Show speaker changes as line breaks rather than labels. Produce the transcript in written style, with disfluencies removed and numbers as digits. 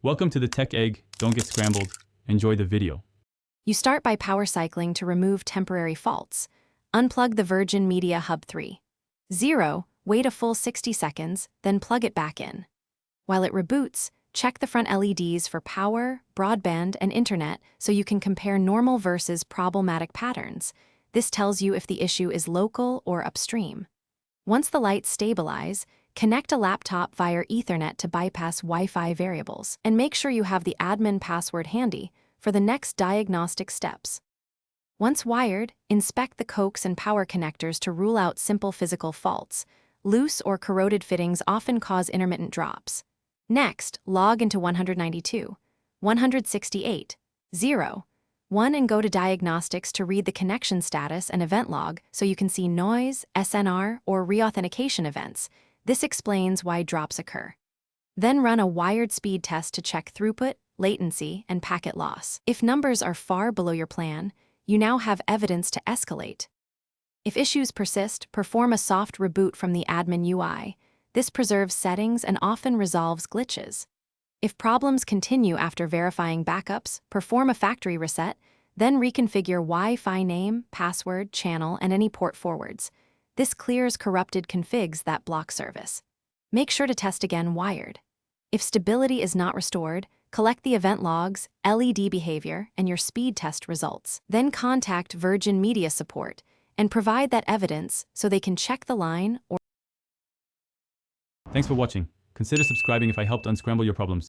Welcome to the Tech Egg. Don't get scrambled. Enjoy the video.
You start by power cycling to remove temporary faults. Unplug the Virgin Media Hub 3. 0. Wait a full 60 seconds, then plug it back in. While it reboots, check the front LEDs for power, broadband, and internet so you can compare normal versus problematic patterns. This tells you if the issue is local or upstream. Once the lights stabilize, connect a laptop via Ethernet to bypass Wi-Fi variables, and make sure you have the admin password handy for the next diagnostic steps. Once wired, inspect the coax and power connectors to rule out simple physical faults. Loose or corroded fittings often cause intermittent drops. Next, log into 192, 168, 0, 1 and go to Diagnostics to read the connection status and event log so you can see noise, SNR, or reauthentication events. This explains why drops occur. Then run a wired speed test to check throughput, latency, and packet loss. If numbers are far below your plan, you now have evidence to escalate. If issues persist, perform a soft reboot from the admin UI. This preserves settings and often resolves glitches. If problems continue after verifying backups, perform a factory reset, then reconfigure Wi-Fi name, password, channel, and any port forwards. This clears corrupted configs that block service. Make sure to test again wired. If stability is not restored, collect the event logs, LED behavior, and your speed test results. Then contact Virgin Media Support and provide that evidence so they can check the line or...
Thanks for watching. Consider subscribing if I helped unscramble your problems.